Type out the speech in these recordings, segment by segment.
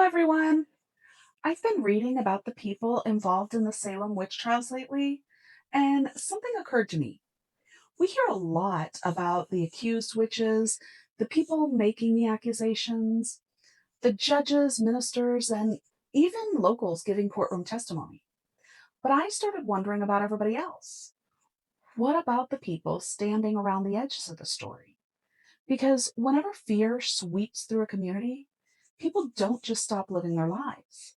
everyone. I've been reading about the people involved in the Salem witch trials lately, and something occurred to me. We hear a lot about the accused witches, the people making the accusations, the judges, ministers, and even locals giving courtroom testimony. But I started wondering about everybody else. What about the people standing around the edges of the story? Because whenever fear sweeps through a community, people don't just stop living their lives.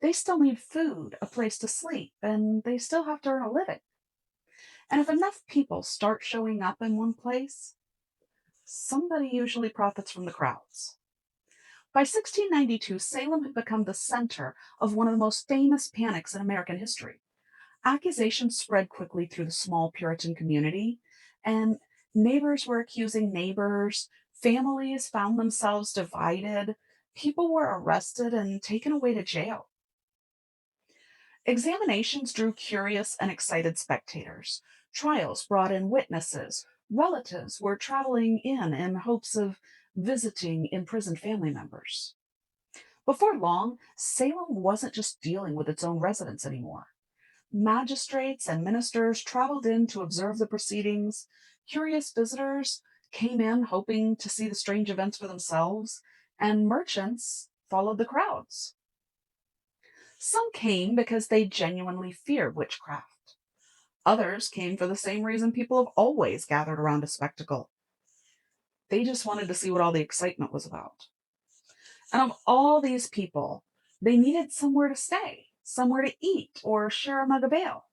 They still need food, a place to sleep, and they still have to earn a living. And if enough people start showing up in one place, somebody usually profits from the crowds. By 1692, Salem had become the center of one of the most famous panics in American history. Accusations spread quickly through the small Puritan community, and neighbors were accusing neighbors, families found themselves divided, people were arrested and taken away to jail. Examinations drew curious and excited spectators. Trials brought in witnesses. Relatives were traveling in hopes of visiting imprisoned family members. Before long, Salem wasn't just dealing with its own residents anymore. Magistrates and ministers traveled in to observe the proceedings. Curious visitors came in hoping to see the strange events for themselves, and merchants followed the crowds. Some came because they genuinely feared witchcraft. Others came for the same reason people have always gathered around a spectacle. They just wanted to see what all the excitement was about. And of all these people, they needed somewhere to stay, somewhere to eat or share a mug of ale,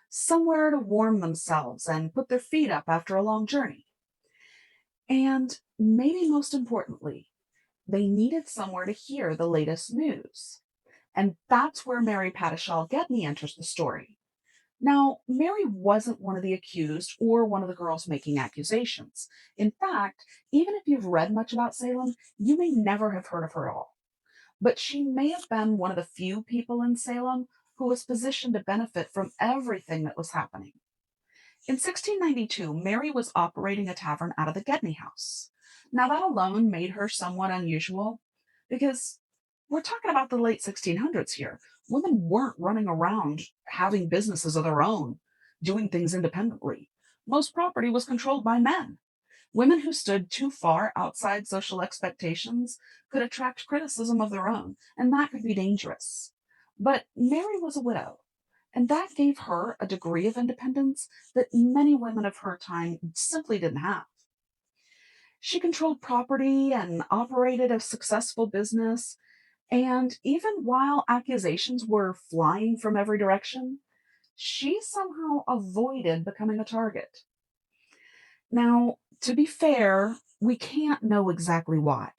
somewhere to warm themselves and put their feet up after a long journey. And maybe most importantly, they needed somewhere to hear the latest news. And that's where Mary Padishal Gedney enters the story. Now, Mary wasn't one of the accused or one of the girls making accusations. In fact, even if you've read much about Salem, you may never have heard of her at all. But she may have been one of the few people in Salem who was positioned to benefit from everything that was happening. In 1692, Mary was operating a tavern out of the Gedney house. Now, that alone made her somewhat unusual because we're talking about the late 1600s here. Women weren't running around having businesses of their own, doing things independently. Most property was controlled by men. Women who stood too far outside social expectations could attract criticism of their own, and that could be dangerous. But Mary was a widow, and that gave her a degree of independence that many women of her time simply didn't have. She controlled property and operated a successful business, and even while accusations were flying from every direction, she somehow avoided becoming a target. Now, to be fair, we can't know exactly why,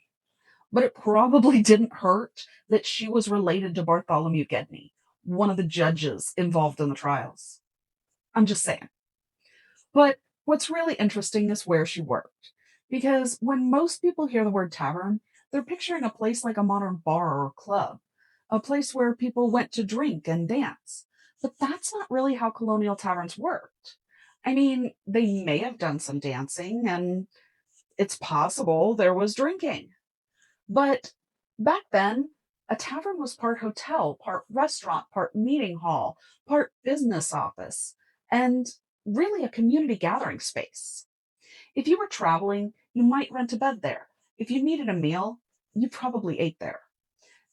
but it probably didn't hurt that she was related to Bartholomew Gedney, one of the judges involved in the trials. I'm just saying. But what's really interesting is where she worked. Because when most people hear the word tavern, they're picturing a place like a modern bar or club, a place where people went to drink and dance. But that's not really how colonial taverns worked. I mean, they may have done some dancing, and it's possible there was drinking. But back then, a tavern was part hotel, part restaurant, part meeting hall, part business office, and really a community gathering space. If you were traveling, you might rent a bed there. If you needed a meal, you probably ate there.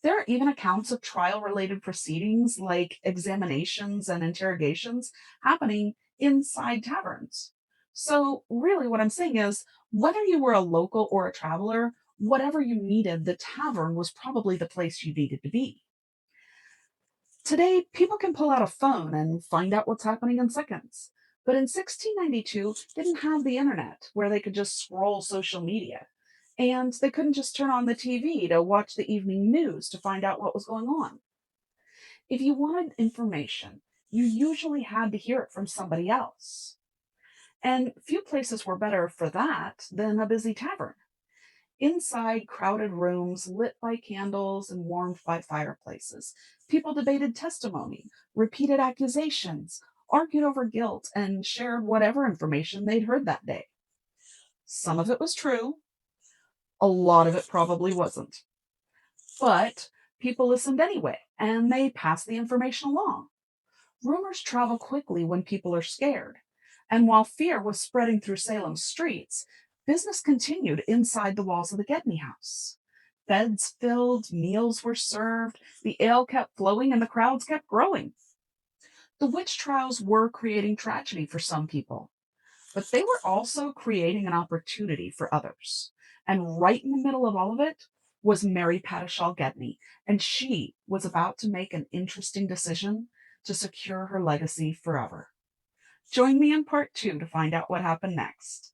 There are even accounts of trial related proceedings like examinations and interrogations happening inside taverns. So, really, what I'm saying is whether you were a local or a traveler, whatever you needed, the tavern was probably the place you needed to be. Today, people can pull out a phone and find out what's happening in seconds. But in 1692, they didn't have the internet where they could just scroll social media. And they couldn't just turn on the TV to watch the evening news to find out what was going on. If you wanted information, you usually had to hear it from somebody else. And few places were better for that than a busy tavern. Inside crowded rooms lit by candles and warmed by fireplaces, people debated testimony, repeated accusations, argued over guilt, and shared whatever information they'd heard that day. Some of it was true, a lot of it probably wasn't. But People listened anyway, and they passed the information along. Rumors travel quickly when people are scared. And while fear was spreading through Salem's streets, business continued inside the walls of the Gedney house. Beds filled, meals were served, the ale kept flowing, and the crowds kept growing. The witch trials were creating tragedy for some people, but they were also creating an opportunity for others. And right in the middle of all of it was Mary Padishal Gedney, and she was about to make an interesting decision to secure her legacy forever. Join me in part two to find out what happened next.